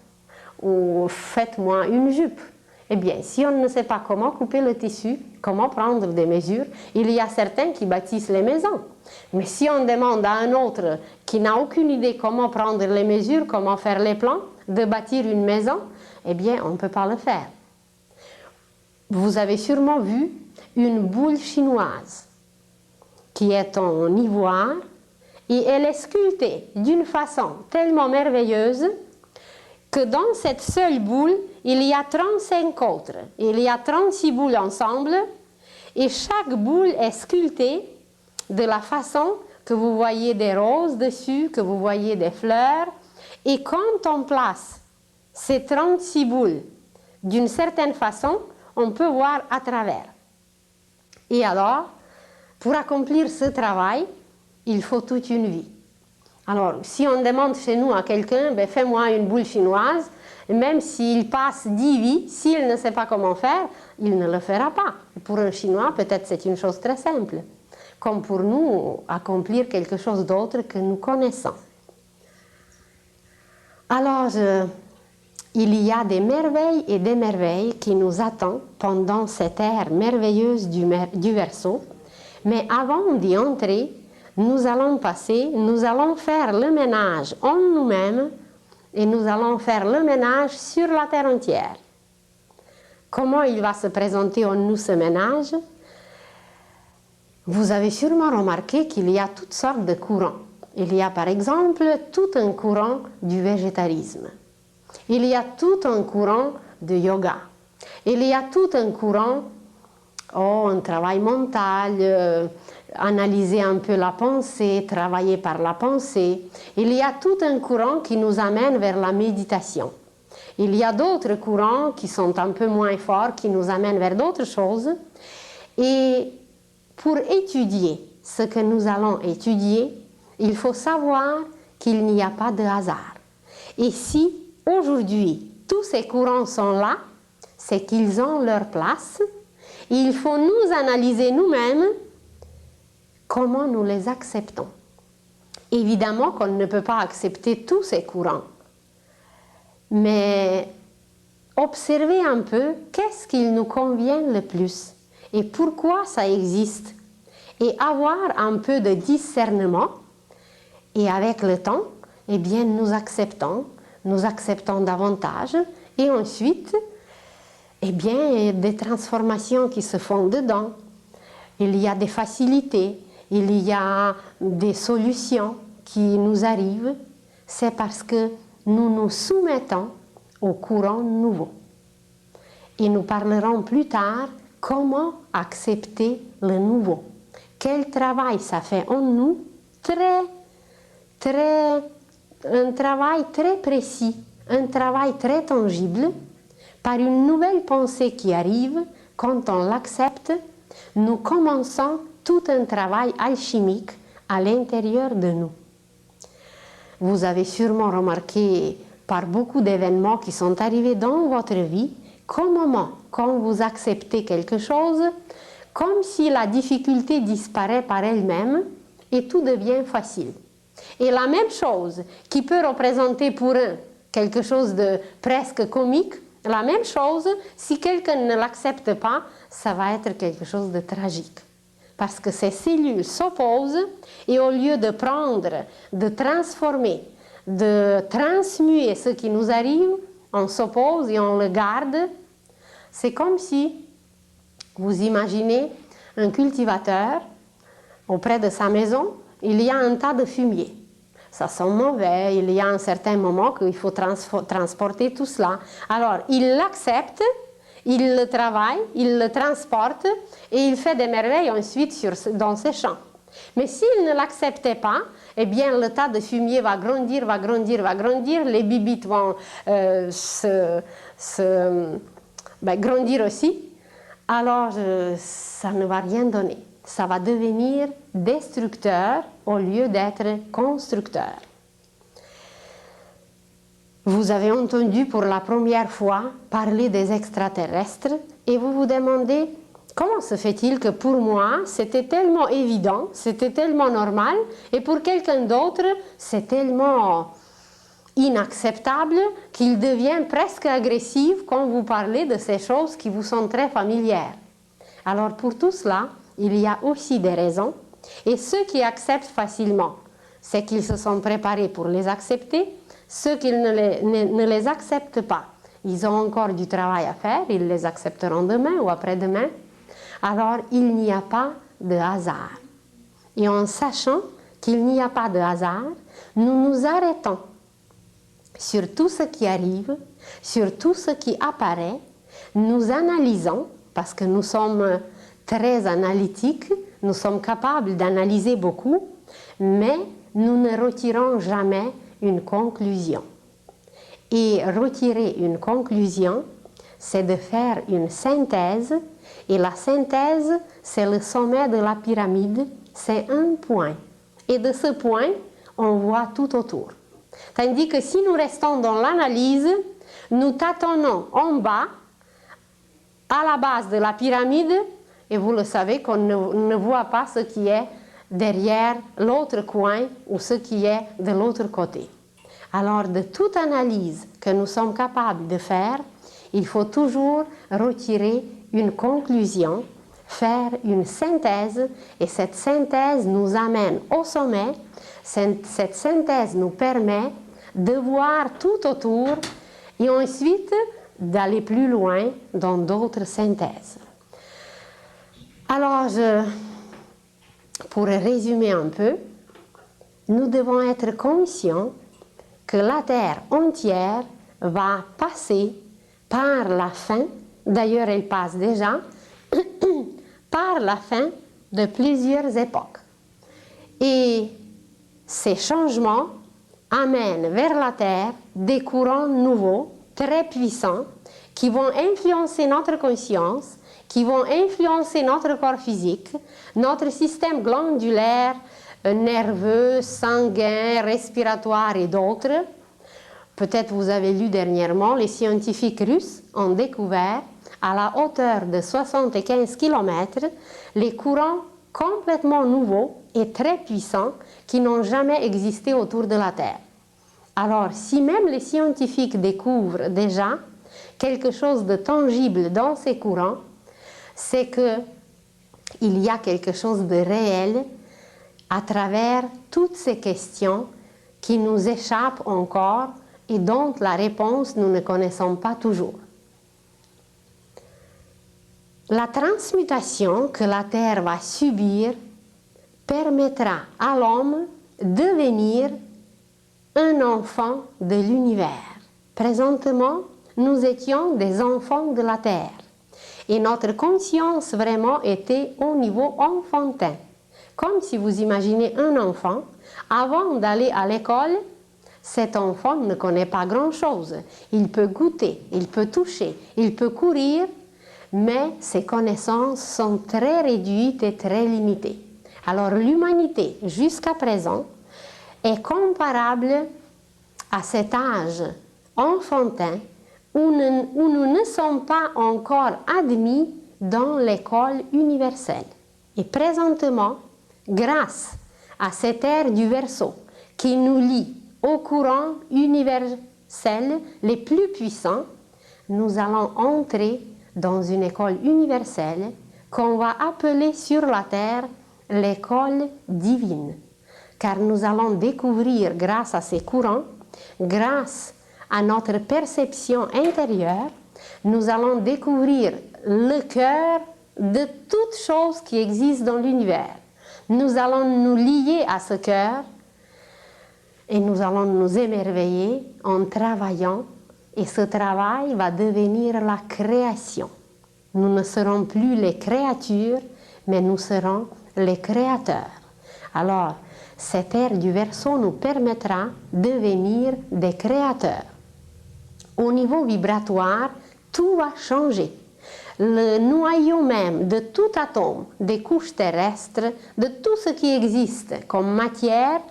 Ou faites-moi une jupe. Eh bien, si on ne sait pas comment couper le tissu, comment prendre des mesures, il y a certains qui bâtissent les maisons. Mais si on demande à un autre qui n'a aucune idée comment prendre les mesures, comment faire les plans, de bâtir une maison, eh bien, on ne peut pas le faire. Vous avez sûrement vu une boule chinoise qui est en ivoire et elle est sculptée d'une façon tellement merveilleuse que dans cette seule boule, il y a 35 autres. Il y a 36 boules ensemble et chaque boule est sculptée de la façon que vous voyez des roses dessus, que vous voyez des fleurs. Et quand on place ces 36 boules d'une certaine façon, on peut voir à travers. Et alors, pour accomplir ce travail, il faut toute une vie. Alors, si on demande chez nous à quelqu'un, ben, fais-moi une boule chinoise, même s'il passe 10 vies, s'il ne sait pas comment faire, il ne le fera pas. Pour un Chinois, peut-être c'est une chose très simple, comme pour nous, accomplir quelque chose d'autre que nous connaissons. Alors, il y a des merveilles et des merveilles qui nous attendent pendant cette ère merveilleuse du Verseau. Mais avant d'y entrer, nous allons faire le ménage en nous-mêmes et nous allons faire le ménage sur la terre entière. Comment il va se présenter en nous ce ménage? Vous avez sûrement remarqué qu'il y a toutes sortes de courants. Il y a par exemple tout un courant du végétarisme. Il y a tout un courant de yoga. Il y a tout un courant, un travail mental, analyser un peu la pensée, travailler par la pensée. Il y a tout un courant qui nous amène vers la méditation. Il y a d'autres courants qui sont un peu moins forts, qui nous amènent vers d'autres choses. Et pour étudier ce que nous allons étudier, il faut savoir qu'il n'y a pas de hasard. Et si aujourd'hui tous ces courants sont là, c'est qu'ils ont leur place. Et il faut nous analyser nous-mêmes comment nous les acceptons. Évidemment qu'on ne peut pas accepter tous ces courants, mais observer un peu qu'est-ce qu'il nous convient le plus et pourquoi ça existe. Et avoir un peu de discernement. Et avec le temps, eh bien, nous acceptons davantage. Et ensuite, eh bien, des transformations qui se font dedans. Il y a des facilités, il y a des solutions qui nous arrivent. C'est parce que nous nous soumettons au courant nouveau. Et nous parlerons plus tard comment accepter le nouveau. Quel travail ça fait en nous, un travail très précis, un travail très tangible, par une nouvelle pensée qui arrive, quand on l'accepte, nous commençons tout un travail alchimique à l'intérieur de nous. Vous avez sûrement remarqué par beaucoup d'événements qui sont arrivés dans votre vie, qu'au moment quand vous acceptez quelque chose, comme si la difficulté disparaît par elle-même et tout devient facile. Et la même chose qui peut représenter pour un quelque chose de presque comique, la même chose, si quelqu'un ne l'accepte pas, ça va être quelque chose de tragique. Parce que ces cellules s'opposent et au lieu de prendre, de transformer, de transmuer ce qui nous arrive, on s'oppose et on le garde. C'est comme si vous imaginez un cultivateur auprès de sa maison, il y a un tas de fumier. Ça sent mauvais, il y a un certain moment qu'il faut transporter tout cela. Alors, il l'accepte, il le travaille, il le transporte et il fait des merveilles ensuite dans ses champs. Mais s'il ne l'acceptait pas, eh bien, le tas de fumier va grandir, les bibites vont grandir aussi. Alors, ça ne va rien donner. Ça va devenir destructeur au lieu d'être constructeur. Vous avez entendu pour la première fois parler des extraterrestres et vous vous demandez comment se fait-il que pour moi c'était tellement évident, c'était tellement normal et pour quelqu'un d'autre c'est tellement inacceptable qu'il devient presque agressif quand vous parlez de ces choses qui vous sont très familières. Alors pour tout cela, il y a aussi des raisons et ceux qui acceptent facilement, c'est qu'ils se sont préparés pour les accepter. Ceux qui ne les acceptent pas, ils ont encore du travail à faire, ils les accepteront demain ou après-demain. Alors, il n'y a pas de hasard. Et en sachant qu'il n'y a pas de hasard, nous nous arrêtons sur tout ce qui arrive, sur tout ce qui apparaît, nous analysons, parce que nous sommes très analytiques, nous sommes capables d'analyser beaucoup, mais nous ne retirons jamais une conclusion. Et retirer une conclusion, c'est de faire une synthèse, et la synthèse, c'est le sommet de la pyramide, c'est un point. Et de ce point, on voit tout autour. Tandis que si nous restons dans l'analyse, nous tâtonnons en bas, à la base de la pyramide, et vous le savez qu'on ne voit pas ce qui est derrière l'autre coin ou ce qui est de l'autre côté. Alors, de toute analyse que nous sommes capables de faire, il faut toujours retirer une conclusion, faire une synthèse, et cette synthèse nous amène au sommet. Cette synthèse nous permet de voir tout autour et ensuite d'aller plus loin dans d'autres synthèses. Alors, pour résumer un peu, nous devons être conscients que la Terre entière va passer par la fin, d'ailleurs elle passe déjà, par la fin de plusieurs époques. Et ces changements amènent vers la Terre des courants nouveaux, très puissants, qui vont influencer notre conscience, qui vont influencer notre corps physique, notre système glandulaire, nerveux, sanguin, respiratoire et d'autres. Peut-être vous avez lu dernièrement, les scientifiques russes ont découvert à la hauteur de 75 km les courants complètement nouveaux et très puissants qui n'ont jamais existé autour de la Terre. Alors, si même les scientifiques découvrent déjà quelque chose de tangible dans ces courants, c'est qu'il y a quelque chose de réel à travers toutes ces questions qui nous échappent encore et dont la réponse nous ne connaissons pas toujours. La transmutation que la Terre va subir permettra à l'homme de devenir un enfant de l'univers. Présentement, nous étions des enfants de la Terre et notre conscience vraiment était au niveau enfantin. Comme si vous imaginez un enfant, avant d'aller à l'école, cet enfant ne connaît pas grand-chose. Il peut goûter, il peut toucher, il peut courir, mais ses connaissances sont très réduites et très limitées. Alors l'humanité, jusqu'à présent, est comparable à cet âge enfantin où nous ne sommes pas encore admis dans l'école universelle. Et présentement, grâce à cette ère du Verseau qui nous lie aux courants universels les plus puissants, nous allons entrer dans une école universelle qu'on va appeler sur la terre l'école divine. Car nous allons découvrir grâce à ces courants, grâce à notre perception intérieure, nous allons découvrir le cœur de toutes choses qui existent dans l'univers. Nous allons nous lier à ce cœur et nous allons nous émerveiller en travaillant, et ce travail va devenir la création. Nous ne serons plus les créatures, mais nous serons les créateurs. Alors, cette ère du Verseau nous permettra de devenir des créateurs. Au niveau vibratoire, tout va changer. Le noyau même de tout atome, des couches terrestres, de tout ce qui existe comme matière,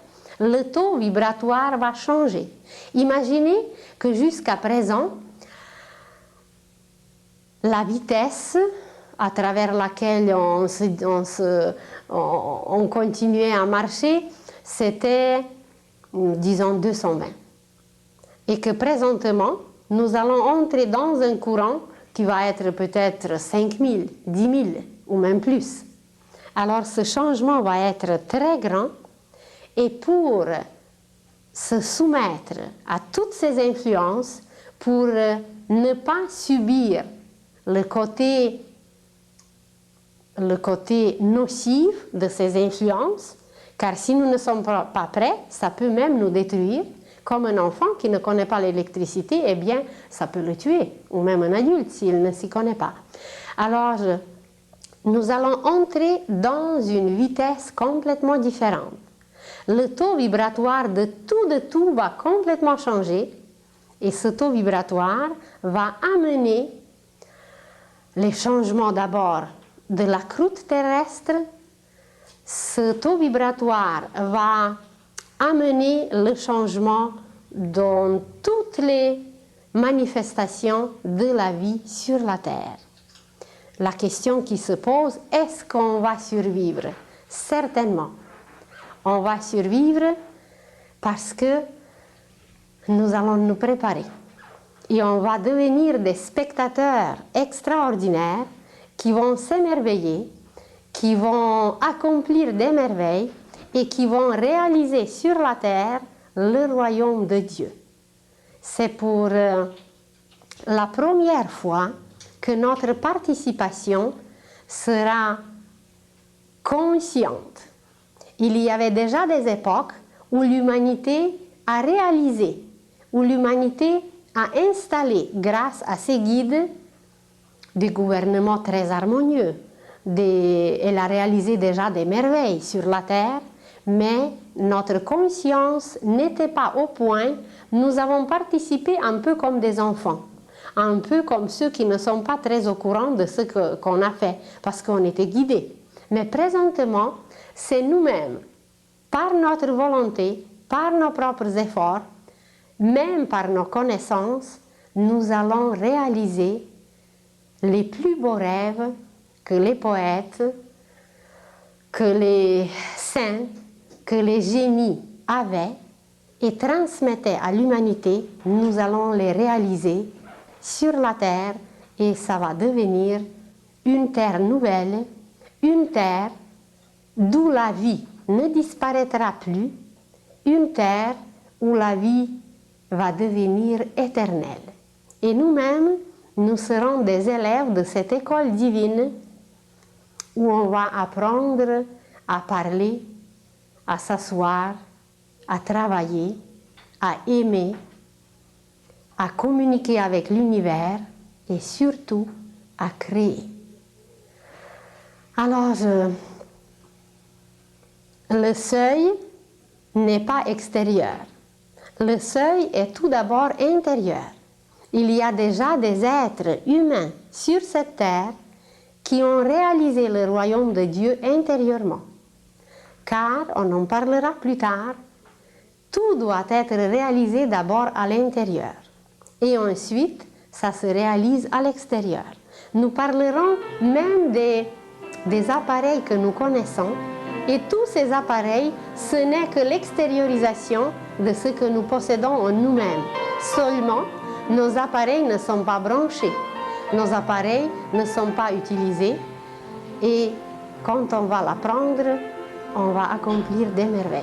le taux vibratoire va changer. Imaginez que jusqu'à présent, la vitesse à travers laquelle on continuait à marcher, c'était, disons, 220. Et que présentement, nous allons entrer dans un courant qui va être peut-être 5000, 10 000 ou même plus. Alors ce changement va être très grand et pour se soumettre à toutes ces influences, pour ne pas subir le côté nocif de ces influences, car si nous ne sommes pas prêts, ça peut même nous détruire. Comme un enfant qui ne connaît pas l'électricité, eh bien, ça peut le tuer, ou même un adulte s'il ne s'y connaît pas. Alors, nous allons entrer dans une vitesse complètement différente. Le taux vibratoire de tout va complètement changer, et ce taux vibratoire va amener les changements d'abord de la croûte terrestre. Ce taux vibratoire va amener le changement dans toutes les manifestations de la vie sur la Terre. La question qui se pose, est-ce qu'on va survivre? Certainement. On va survivre parce que nous allons nous préparer. Et on va devenir des spectateurs extraordinaires qui vont s'émerveiller, qui vont accomplir des merveilles et qui vont réaliser sur la terre le royaume de Dieu. C'est pour la première fois que notre participation sera consciente. Il y avait déjà des époques où l'humanité a réalisé, où l'humanité a installé, grâce à ses guides, des gouvernements très harmonieux. Elle a réalisé déjà des merveilles sur la terre, mais notre conscience n'était pas au point. Nous avons participé un peu comme des enfants, un peu comme ceux qui ne sont pas très au courant de ce qu'on a fait, parce qu'on était guidés. Mais présentement, c'est nous-mêmes, par notre volonté, par nos propres efforts, même par nos connaissances, nous allons réaliser les plus beaux rêves que les poètes, que les saints, que les génies avaient et transmettaient à l'humanité. Nous allons les réaliser sur la terre et ça va devenir une terre nouvelle, une terre d'où la vie ne disparaîtra plus, une terre où la vie va devenir éternelle. Et nous-mêmes, nous serons des élèves de cette école divine où on va apprendre à parler, à s'asseoir, à travailler, à aimer, à communiquer avec l'univers et surtout à créer. Alors, le seuil n'est pas extérieur. Le seuil est tout d'abord intérieur. Il y a déjà des êtres humains sur cette terre qui ont réalisé le royaume de Dieu intérieurement. Car, on en parlera plus tard, tout doit être réalisé d'abord à l'intérieur. Et ensuite, ça se réalise à l'extérieur. Nous parlerons même des appareils que nous connaissons. Et tous ces appareils, ce n'est que l'extériorisation de ce que nous possédons en nous-mêmes. Seulement, nos appareils ne sont pas branchés. Nos appareils ne sont pas utilisés. Et quand on va l'apprendre, on va accomplir des merveilles.